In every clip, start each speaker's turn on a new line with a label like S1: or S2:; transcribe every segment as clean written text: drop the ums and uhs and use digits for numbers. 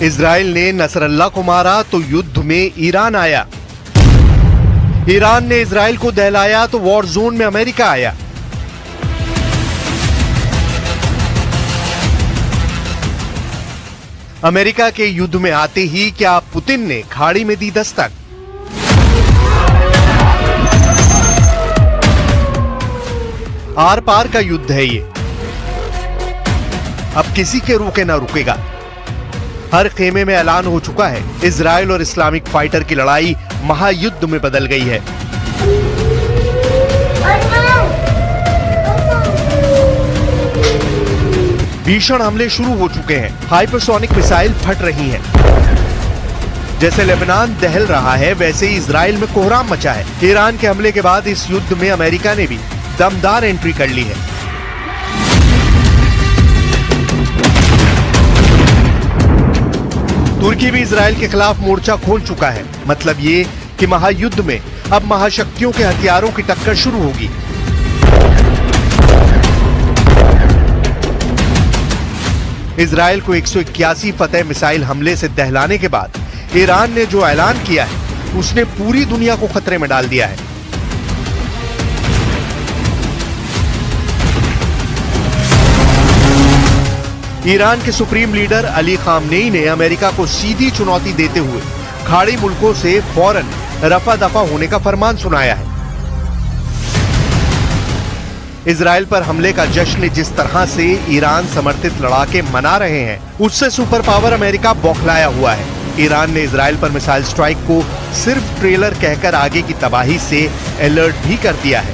S1: Israel ने नसरल्ला को मारा तो युद्ध में ईरान आया। ईरान ने इजराइल को दहलाया तो वॉर जोन में अमेरिका आया। अमेरिका के युद्ध में आते ही क्या पुतिन ने खाड़ी में दी दस्तक? आर पार का युद्ध है ये, अब किसी के रुके ना रुकेगा। हर खेमे में ऐलान हो चुका है, इजराइल और इस्लामिक फाइटर की लड़ाई महायुद्ध में बदल गई है। भीषण हमले शुरू हो चुके हैं, हाइपरसोनिक मिसाइल फट रही हैं। जैसे लेबनान दहल रहा है, वैसे ही इजराइल में कोहराम मचा है। ईरान के हमले के बाद इस युद्ध में अमेरिका ने भी दमदार एंट्री कर ली है। तुर्की भी इजराइल के खिलाफ मोर्चा खोल चुका है। मतलब ये कि महायुद्ध में अब महाशक्तियों के हथियारों की टक्कर शुरू होगी। इजराइल को 181 फतेह मिसाइल हमले से दहलाने के बाद ईरान ने जो ऐलान किया है, उसने पूरी दुनिया को खतरे में डाल दिया है। ईरान के सुप्रीम लीडर अली खामनेई ने अमेरिका को सीधी चुनौती देते हुए खाड़ी मुल्कों से फौरन रफा दफा होने का फरमान सुनाया है। इजराइल पर हमले का जश्न जिस तरह से ईरान समर्थित लड़ाके मना रहे हैं, उससे सुपर पावर अमेरिका बौखलाया हुआ है। ईरान ने इजराइल पर मिसाइल स्ट्राइक को सिर्फ ट्रेलर कहकर आगे की तबाही से अलर्ट भी कर दिया है।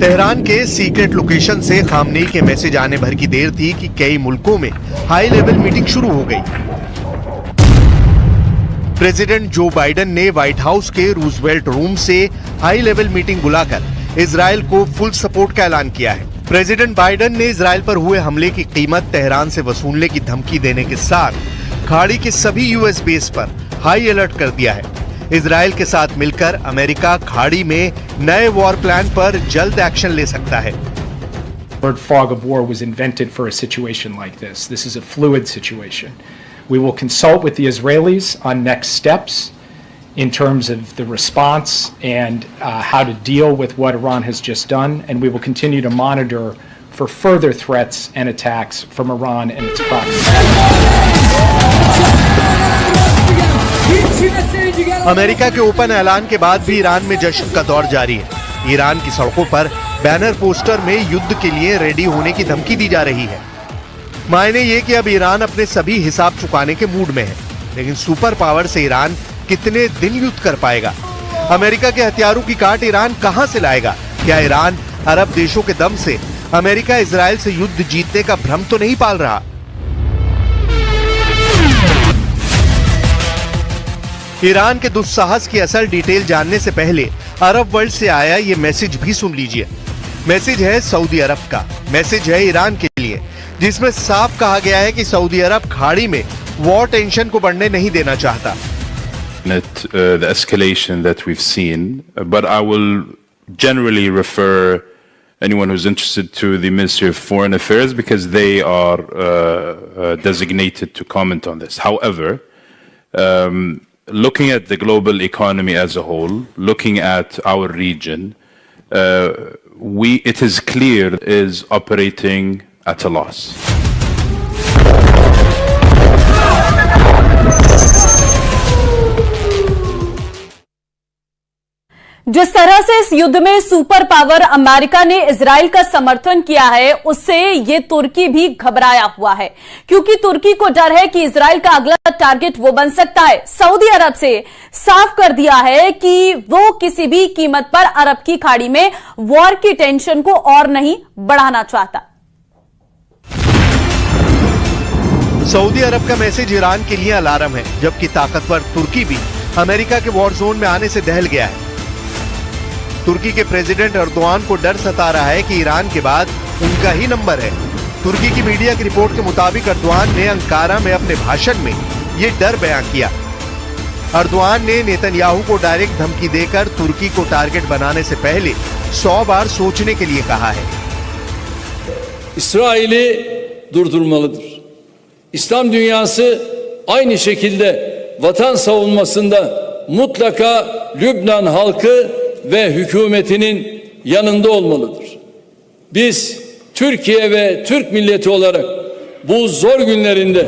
S1: तेहरान के सीक्रेट लोकेशन से खामनेई के मैसेज आने भर की देर थी कि कई मुल्कों में हाई लेवल मीटिंग शुरू हो गई। प्रेसिडेंट जो बाइडेन ने व्हाइट हाउस के रूजवेल्ट रूम से हाई लेवल मीटिंग बुलाकर इजराइल को फुल सपोर्ट का ऐलान किया है। प्रेसिडेंट बाइडेन ने इजराइल पर हुए हमले की कीमत तेहरान से वसूलने की धमकी देने के साथ खाड़ी के सभी यूएस बेस पर हाई अलर्ट कर दिया है। इजराइल के साथ मिलकर अमेरिका खाड़ी में नए वॉर प्लान पर जल्द एक्शन ले सकता है।
S2: The fog of war was invented for a situation like this. This is a fluid situation. We will consult with the Israelis on next steps in terms of the response and how to deal with what Iran has just done, and we will continue to monitor for further threats and attacks from Iran and its proxies.
S1: America के open ऐलान के बाद भी Iran में जश्न का दौर जारी है। ईरान की सड़कों पर बैनर पोस्टर में युद्ध के लिए रेडी होने की धमकी दी जा रही है। मायने ये कि अब ईरान अपने सभी हिसाब चुकाने के मूड में है, लेकिन सुपर पावर से ईरान कितने दिन युद्ध कर पाएगा? अमेरिका के हथियारों की काट ईरान कहां से लाएगा? क्या ईरान अरब देशों के दम से अमेरिका इजराइल से युद्ध जीतने का भ्रम तो नहीं पाल रहा? ईरान के दुस्साहस की असल डिटेल जानने से पहले अरब वर्ल्ड से आया ये मैसेज भी सुन लीजिए। मैसेज है सऊदी अरब का, मैसेज है ईरान के लिए, जिसमें साफ कहा गया है कि सऊदी अरब खाड़ी में वॉर टेंशन को बढ़ने नहीं देना चाहता।
S3: The escalation that we've seen, but I will generally refer anyone who's interested to the Ministry of Foreign Affairs because they are designated to comment on this. However, looking at the global economy as a whole, looking at our region, it is clear is operating at a loss.
S4: जिस तरह से इस युद्ध में super power America ने Israel का समर्थन किया है, उससे ये तुर्की भी घबराया हुआ है, क्योंकि तुर्की को डर है कि इजराइल का अगला टारगेट वो बन सकता है। सऊदी अरब से साफ कर दिया है कि वो किसी भी कीमत पर अरब की खाड़ी में वॉर की टेंशन को और नहीं बढ़ाना चाहता।
S1: सऊदी अरब का मैसेज ईरान के लिए अलार्म है, जबकि ताकतवर तुर्की भी अमेरिका के वॉर जोन में आने से दहल गया है। तुर्की के प्रेसिडेंट अर्दोआन को डर सता रहा है कि ईरान के बाद उनका ही नंबर है। तुर्की की मीडिया की रिपोर्ट के मुताबिक अर्दोआन ने अंकारा में अपने भाषण में ये डर बयां किया। अर्दोआन ने नेतन्याहू को डायरेक्ट धमकी देकर तुर्की को टारगेट बनाने से पहले 100 बार सोचने के लिए कहा है।
S5: İsrail'i durdurmalıdır. İslam dünyası aynı şekilde vatan savunmasında mutlaka Lübnan halkı ve hükümetinin yanında olmalıdır. Biz Türkiye ve Türk milleti olarak bu zor günlerinde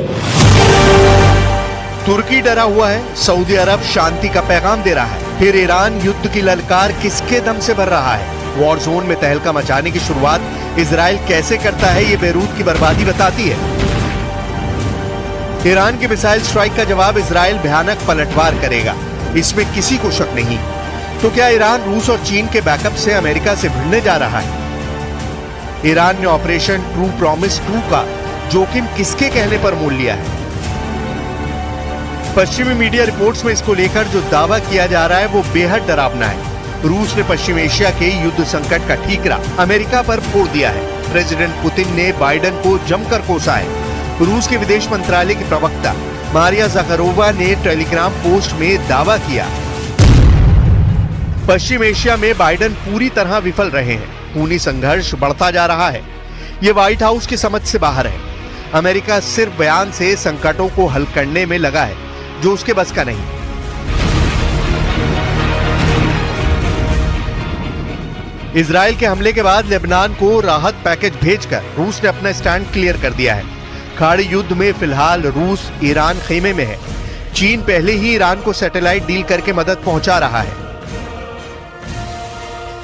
S1: तुर्की डरा हुआ है, सऊदी अरब शांति का पैगाम दे रहा है, फिर ईरान युद्ध की ललकार किसके दम से भर रहा है? वॉर जोन में तहलका मचाने की शुरुआत इजराइल कैसे करता है, ये बेरूत की बर्बादी बताती है। ईरान की मिसाइल स्ट्राइक का जवाब इजराइल भयानक पलटवार करेगा, इसमें किसी को शक नहीं। तो क्या ईरान रूस और चीन के बैकअप से अमेरिका से भिड़ने जा रहा है? ईरान ने ऑपरेशन ट्रू प्रॉमिस 2 का जोखिम किसके कहने पर मोल लिया है? पश्चिमी मीडिया रिपोर्ट्स में इसको लेकर जो दावा किया जा रहा है वो बेहद डरावना है। रूस ने पश्चिम एशिया के युद्ध संकट का ठीकरा अमेरिका पर फोड़ दिया है। प्रेसिडेंट पुतिन ने बाइडेन को जमकर कोसा है। रूस के विदेश मंत्रालय की प्रवक्ता मारिया ज़खारोवा ने टेलीग्राम पोस्ट में दावा किया, पश्चिम एशिया में बाइडेन पूरी तरह विफल रहे हैं, खूनी संघर्ष बढ़ता जा रहा है। ये व्हाइट हाउस की समझ से बाहर है। अमेरिका सिर्फ बयान से संकटों को हल करने में लगा है, जो उसके बस का नहीं। इजराइल के हमले के बाद लेबनान को राहत पैकेज भेजकर रूस ने अपना स्टैंड क्लियर कर दिया है। खाड़ी युद्ध में फिलहाल रूस ईरान खेमे में है। चीन पहले ही ईरान को सैटेलाइट डील करके मदद पहुंचा रहा है,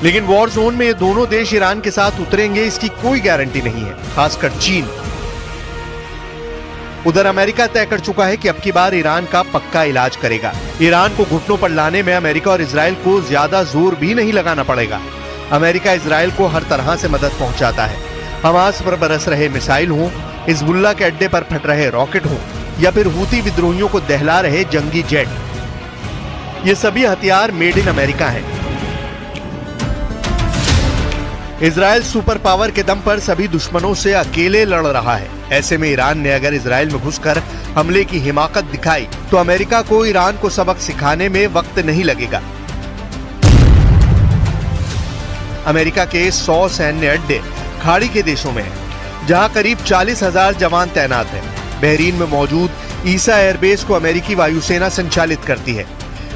S1: लेकिन वॉर जोन में ये दोनों देश ईरान के साथ उतरेंगे इसकी कोई गारंटी नहीं है, खासकर चीन। उधर अमेरिका तय कर चुका है कि अब की बार ईरान का पक्का इलाज करेगा। ईरान को घुटनों पर लाने में अमेरिका और इजराइल को ज्यादा जोर भी नहीं लगाना पड़ेगा। अमेरिका इजराइल को हर तरह से मदद पहुंचाता है। हमास पर बरस रहे मिसाइल हों, हिजबुल्लाह के अड्डे पर फट रहे रॉकेट हों, या फिर हूती विद्रोहियों को दहला रहे जंगी जेट, ये सभी हथियार मेड इन अमेरिका हैं। इजराइल सुपर पावर के दम पर सभी दुश्मनों से अकेले लड़ रहा है। ऐसे में ईरान ने अगर इजराइल में घुसकर हमले की हिमाकत दिखाई तो अमेरिका को ईरान को सबक सिखाने में वक्त नहीं लगेगा। अमेरिका के 100 सैन्य अड्डे खाड़ी के देशों में हैं, जहां करीब 40,000 जवान तैनात हैं। बहरीन में मौजूद ईसा एयरबेस को अमेरिकी वायुसेना संचालित करती है।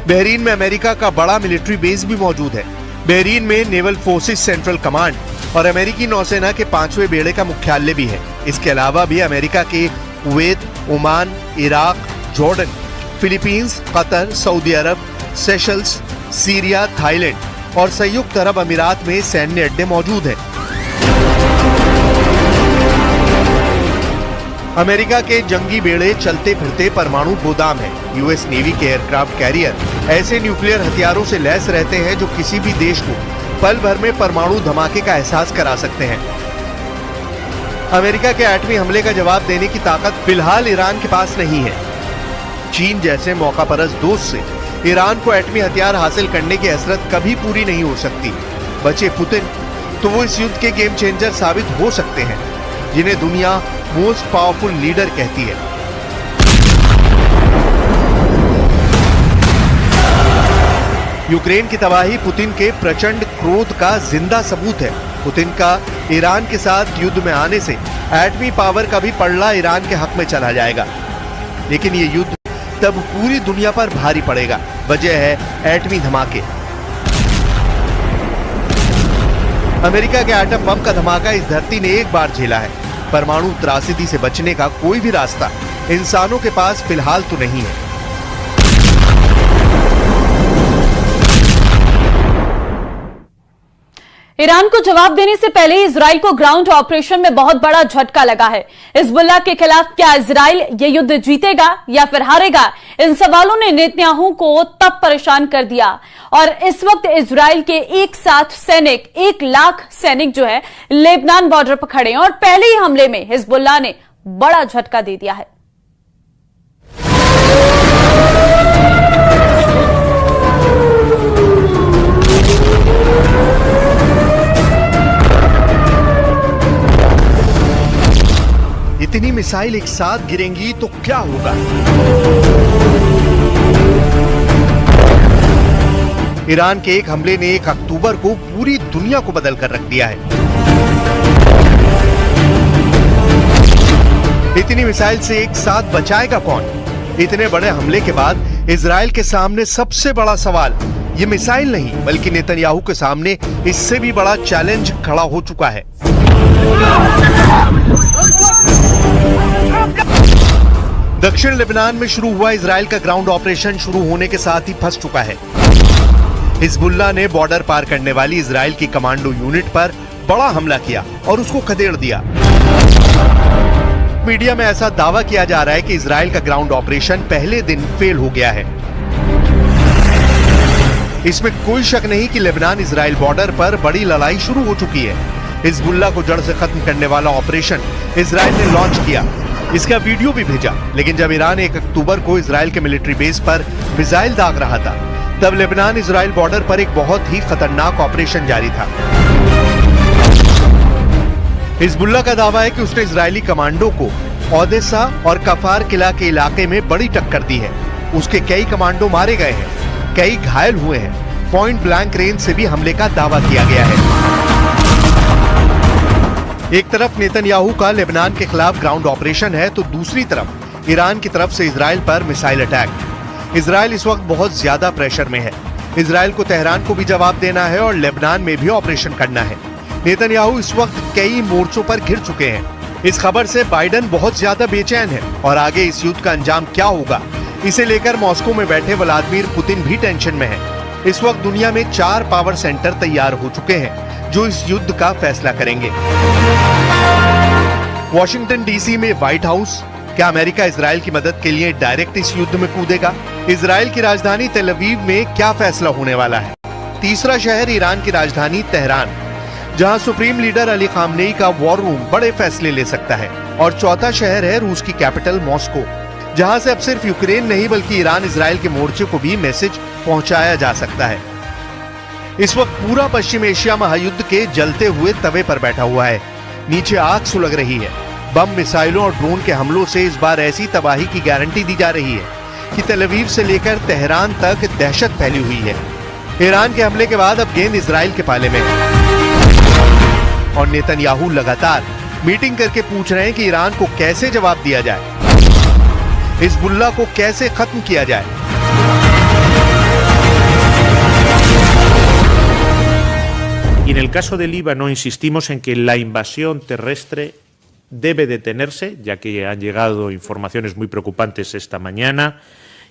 S1: बहरीन में अमेरिका का बड़ा मिलिट्री बेस भी मौजूद है। बहरीन में नेवल फोर्सेस सेंट्रल कमांड और अमेरिकी नौसेना के 5वें बेड़े का मुख्यालय भी है। इसके अलावा भी अमेरिका के Kuwait, Oman, Iraq, Jordan, Philippines, Qatar, Saudi Arabia, Seychelles, Syria, Thailand और संयुक्त अरब अमीरात में सैन्य अड्डे मौजूद हैं। अमेरिका के जंगी बेड़े चलते फिरते परमाणु गोदाम है। यूएस नेवी के एयरक्राफ्ट कैरियर ऐसे न्यूक्लियर हथियारों से लैस रहते हैं जो किसी भी देश को पल भर में परमाणु धमाके का एहसास करा सकते हैं। अमेरिका के एटमी हमले का जवाब देने की ताकत फिलहाल ईरान के पास नहीं है। चीन जैसे मौकापरस्त दोस्त से ईरान को एटमी हथियार हासिल करने की हसरत कभी पूरी नहीं हो सकती। बचे पुतिन तो वो इस युद्ध के गेम चेंजर साबित हो सकते हैं, जिन्हें दुनिया मोस्ट पावरफुल लीडर कहती है। यूक्रेन की तबाही पुतिन के प्रचंड क्रोध का जिंदा सबूत है। पुतिन का ईरान के साथ युद्ध में आने से एटमी पावर का भी पलड़ा ईरान के हक में चला जाएगा, लेकिन ये युद्ध तब पूरी दुनिया पर भारी पड़ेगा। वजह है एटमी धमाके। अमेरिका के एटम बम का धमाका इस धरती ने एक बार झेला है। परमाणु त्रासदी से बचने का कोई भी रास्ता इंसानों के पास फिलहाल तो नहीं है।
S4: ईरान को जवाब देने से पहले इजराइल को ग्राउंड ऑपरेशन में बहुत बड़ा झटका लगा है। हिजबुल्लाह के खिलाफ क्या इजराइल ये युद्ध जीतेगा या फिर हारेगा? इन सवालों ने नेतन्याहू को तब परेशान कर दिया और इस वक्त इजराइल के 1 लाख सैनिक जो है लेबनान बॉर्डर पर खड़े हैं और पहले ही हमले में हिजबुल्लाह ने बड़ा झटका दे दिया है।
S1: मिसाइल एक साथ गिरेंगी तो क्या होगा? ईरान के एक हमले ने 1 अक्टूबर को पूरी दुनिया को बदल कर रख दिया है। इतनी मिसाइल से एक साथ बचाएगा कौन? इतने बड़े हमले के बाद इजराइल के सामने सबसे बड़ा सवाल ये मिसाइल नहीं बल्कि नेतन्याहू के सामने इससे भी बड़ा चैलेंज खड़ा हो चुका है। दक्षिण लेबनान में शुरू हुआ इजराइल का ग्राउंड ऑपरेशन शुरू होने के साथ ही फंस चुका है। हिजबुल्लाह ने बॉर्डर पार करने वाली इजराइल की कमांडो यूनिट पर बड़ा हमला किया और उसको खदेड़ दिया। मीडिया में ऐसा दावा किया जा रहा है कि इजराइल का ग्राउंड ऑपरेशन पहले दिन फेल हो गया है। इसमें कोई शक नहीं कि लेबनान इजराइल बॉर्डर पर बड़ी लड़ाई शुरू हो चुकी है। हिजबुल्लाह को जड़ से खत्म करने वाला ऑपरेशन इजराइल ने लॉन्च किया, इसका वीडियो भी भेजा। लेकिन जब ईरान 1 अक्टूबर को इजराइल के मिलिट्री बेस पर मिसाइल दाग रहा था, तब लेबनान इजराइल बॉर्डर पर एक बहुत ही खतरनाक ऑपरेशन जारी था। हिजबुल्लाह का दावा है कि उसने इजरायली कमांडो को ओदेसा और कफार किला के इलाके में बड़ी टक्कर दी है। उसके कई कमांडो मारे गए हैं, कई घायल हुए हैं। पॉइंट ब्लैंक रेंज से भी हमले का दावा किया गया है। एक तरफ नेतन्याहू का लेबनान के खिलाफ ग्राउंड ऑपरेशन है तो दूसरी तरफ ईरान की तरफ से इजराइल पर मिसाइल अटैक। इजराइल इस वक्त बहुत ज्यादा प्रेशर में है। इजराइल को तेहरान को भी जवाब देना है और लेबनान में भी ऑपरेशन करना है। नेतन्याहू इस वक्त कई मोर्चों पर घिर चुके हैं। इस खबर से बाइडेन बहुत ज्यादा बेचैन है और आगे इस युद्ध का अंजाम क्या होगा, इसे लेकर मॉस्को में बैठे व्लादिमीर पुतिन भी टेंशन में है। इस वक्त दुनिया में 4 पावर सेंटर तैयार हो चुके हैं जो इस युद्ध का फैसला करेंगे। वॉशिंगटन डीसी में व्हाइट हाउस, क्या अमेरिका इजराइल की मदद के लिए डायरेक्ट इस युद्ध में कूदेगा? इजराइल की राजधानी तेल अवीव में क्या फैसला होने वाला है? तीसरा शहर ईरान की राजधानी तेहरान, जहां सुप्रीम लीडर अली खामनेई का वॉर रूम बड़े फैसले ले सकता है। और चौथा शहर है रूस की कैपिटल मॉस्को, जहां से अब सिर्फ यूक्रेन नहीं बल्कि ईरान इजराइल के मोर्चे को भी मैसेज पहुंचाया जा सकता है। इस वक्त पूरा पश्चिम एशिया महायुद्ध के जलते हुए तवे पर बैठा हुआ है। नीचे आग सुलग रही है। बम, मिसाइलों और ड्रोन के हमलों से इस बार ऐसी तबाही की गारंटी दी जा रही है कि तेल अवीव से लेकर तेहरान तक दहशत फैली हुई है। ईरान के हमले के बाद अब गेंद इजराइल के पाले में है और नेतन्याहू लगातार मीटिंग करके पूछ रहे हैं कि ईरान को कैसे जवाब दिया जाए, हिजबुल्लाह को कैसे खत्म किया जाए।
S6: Y en el caso de Líbano insistimos en que la invasión terrestre debe detenerse, ya que han llegado informaciones muy preocupantes esta mañana,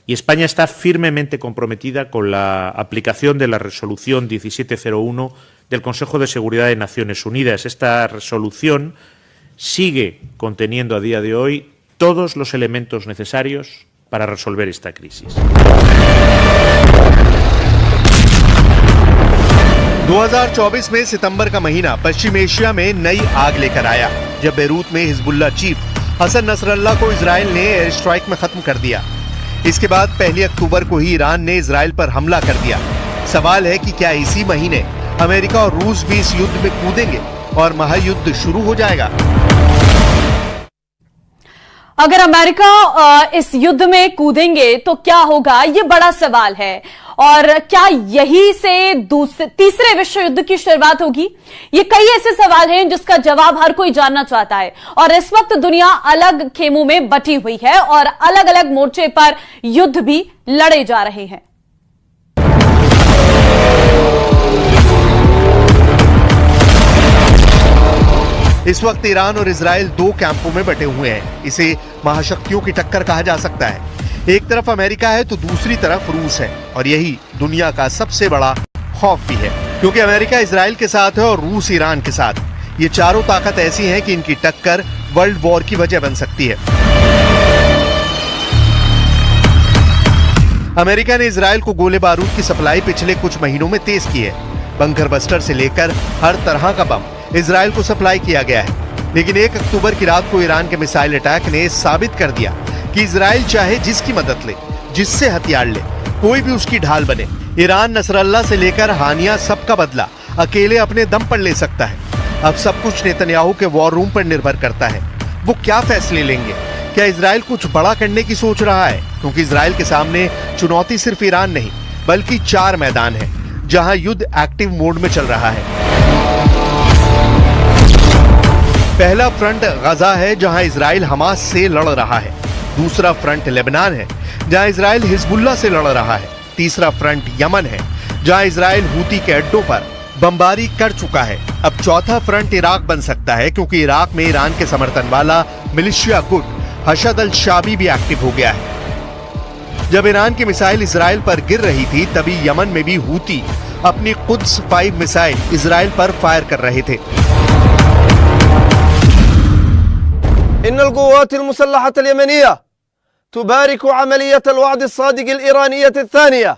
S6: y España está firmemente comprometida con la aplicación de la resolución 1701 del Consejo de Seguridad de Naciones Unidas. Esta resolución sigue conteniendo a día de hoy todos los elementos necesarios para resolver esta crisis.
S1: 2024 में सितंबर का महीना पश्चिम Asia में नई आग लेकर आया, जब Beirut में हिजबुल्लाह चीफ हसन नसरल्लाह को इजराइल ने एयर स्ट्राइक में खत्म कर दिया। इसके बाद 1 अक्टूबर को ही ईरान ने इजराइल पर हमला कर दिया। सवाल है कि क्या इसी महीने अमेरिका और रूस भी इस युद्ध में कूदेंगे और महायुद्ध शुरू हो जाएगा?
S4: अगर अमेरिका इस युद्ध में कूदेंगे तो क्या होगा, ये बड़ा सवाल है। और क्या यही से तीसरे विश्व युद्ध की शुरुआत होगी? ये कई ऐसे सवाल हैं जिसका जवाब हर कोई जानना चाहता है। और इस वक्त दुनिया अलग खेमों में बटी हुई है और अलग अलग मोर्चे पर युद्ध भी लड़े जा रहे हैं।
S1: इस वक्त ईरान और इजराइल 2 कैंपों में बटे हुए हैं। इसे महाशक्तियों की टक्कर कहा जा सकता है। एक तरफ अमेरिका है तो दूसरी तरफ रूस है और यही दुनिया का सबसे बड़ा खौफ भी है, क्योंकि अमेरिका इजराइल के साथ है और रूस ईरान के साथ। ये चारों ताकत ऐसी हैं कि इनकी टक्कर वर्ल्ड वॉर की वजह बन सकती है। अमेरिका ने इजराइल को गोले बारूद की सप्लाई पिछले कुछ महीनों में तेज की है। बंकर बस्टर से लेकर हर तरह का बम इजराइल को सप्लाई किया गया है। लेकिन 1 अक्टूबर की रात को ईरान के मिसाइल अटैक ने साबित कर दिया कि इजराइल चाहे जिसकी मदद ले, जिससे हथियार ले, कोई भी उसकी ढाल बने। ईरान नसरल्लाह से लेकर हानिया सबका बदला अकेले अपने दम पर ले सकता है। अब सब कुछ नेतन्याहू के वॉर रूम पर निर्भर करता है। वो क्या फैसले लेंगे? क्या इजराइल कुछ बड़ा करने की सोच रहा है? क्योंकि इजराइल के सामने चुनौती सिर्फ ईरान नहीं बल्कि 4 मैदान हैं जहां युद्ध एक्टिव मोड में चल रहा है। पहला फ्रंट गजा है जहां इजराइल हमास से लड़ रहा है। दूसरा फ्रंट लेबनान है जहां इजराइल हिजबुल्लाह से लड़ रहा है। तीसरा फ्रंट यमन है जहां इजराइल हूती के अड्डों पर बमबारी कर चुका है। अब चौथा फ्रंट इराक बन सकता है क्योंकि इराक में ईरान के समर्थन वाला मिलिशिया गुट हशद अल शाबी भी एक्टिव हो गया है। जब ईरान की मिसाइल इजराइल पर गिर रही थी तभी यमन में भी हूती अपनी कुद्स 5 मिसाइल इजराइल पर फायर कर रहे थे।
S7: इन्नल क़ुव्वात अल-मुसल्लहत अल-यमनिया तुबारिकु अमलियत अल-वअद अस-सादिक अल-ईरानियत अथ-थानिया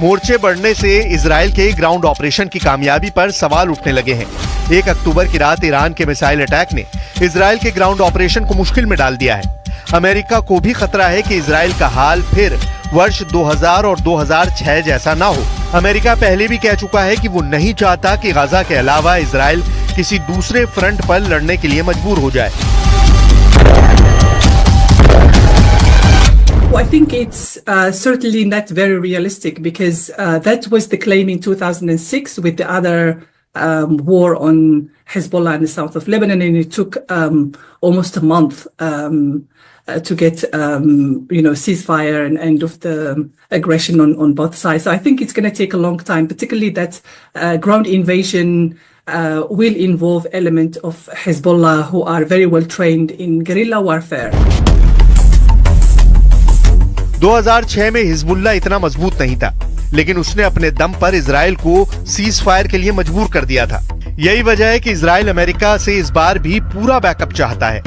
S1: मोर्चे बढ़ने से इजराइल के ग्राउंड ऑपरेशन की कामयाबी पर सवाल उठने लगे हैं। 1 अक्टूबर की रात ईरान के मिसाइल अटैक ने इजराइल के ग्राउंड ऑपरेशन को मुश्किल में डाल दिया है। अमेरिका को भी खतरा है कि इजराइल का हाल फिर वर्ष 2000 और 2006 जैसा ना हो। अमेरिका पहले भी कह चुका है कि वो नहीं चाहता कि गाजा के अलावा इजराइल किसी दूसरे फ्रंट पर लड़ने के लिए मजबूर हो जाए।
S8: Well, I think it's certainly not very realistic because that was the claim in 2006 with the other war on Hezbollah in the south of Lebanon, and it took almost a month to get ceasefire and end of the aggression on both sides. So I think it's going to take a long time, particularly that ground invasion will involve element of Hezbollah who are very well trained in guerrilla warfare.
S1: 2006 में Hezbollah इतना मजबूत नहीं था, लेकिन उसने अपने दम पर इजराइल को सीज फायर के लिए मजबूर कर दिया था। यही वजह है कि इजराइल अमेरिका से इस बार भी पूरा बैकअप चाहता है।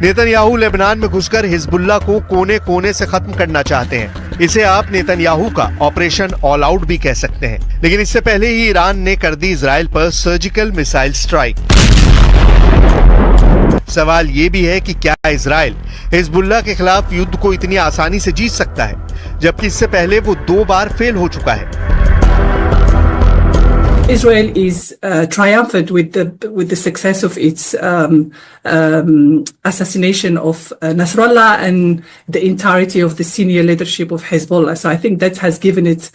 S1: नेतन्याहू लेबनान में घुसकर हिजबुल्लाह को कोने कोने से खत्म करना चाहते हैं। इसे आप नेतन्याहू का ऑपरेशन ऑल आउट भी कह सकते हैं। लेकिन इससे पहले ही ईरान ने कर दी इजराइल पर सर्जिकल मिसाइल स्ट्राइक। सवाल ये भी है कि क्या इजराइल हिजबुल्लाह के खिलाफ युद्ध को इतनी आसानी से जीत सकता है, जबकि इससे पहले वो 2 बार फेल हो चुका है।
S8: Israel is triumphant with the success of its assassination of Nasrallah and the entirety of the senior leadership of Hezbollah. So I think that has given it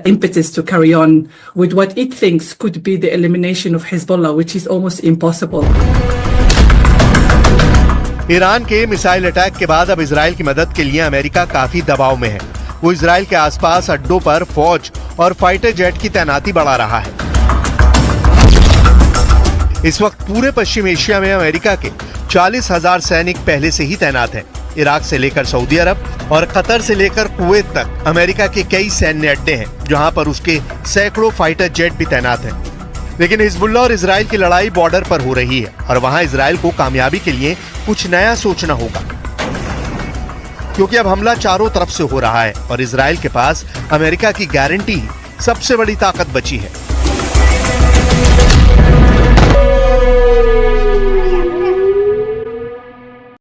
S8: impetus to carry on with what it thinks could be the elimination of Hezbollah, which is almost impossible.
S1: Iran के missile attack के बाद अब Israel की मदद के लिए America काफी दबाव में है। वो इजराइल के आसपास अड्डों पर फौज और फाइटर जेट की तैनाती बढ़ा रहा है। इस वक्त पूरे पश्चिम एशिया में अमेरिका के 40,000 सैनिक पहले से ही तैनात हैं। इराक से लेकर सऊदी अरब और कतर से लेकर कुवैत तक अमेरिका के कई सैन्य अड्डे हैं, जहां पर उसके सैकड़ों फाइटर जेट भी तैनात हैं। लेकिन हिजबुल्लाह और इजराइल की लड़ाई बॉर्डर पर हो रही है और वहां इजराइल को कामयाबी के लिए कुछ नया सोचना होगा, क्योंकि अब हमला चारों तरफ से हो रहा है और इजराइल के पास अमेरिका की गारंटी सबसे बड़ी ताकत बची है।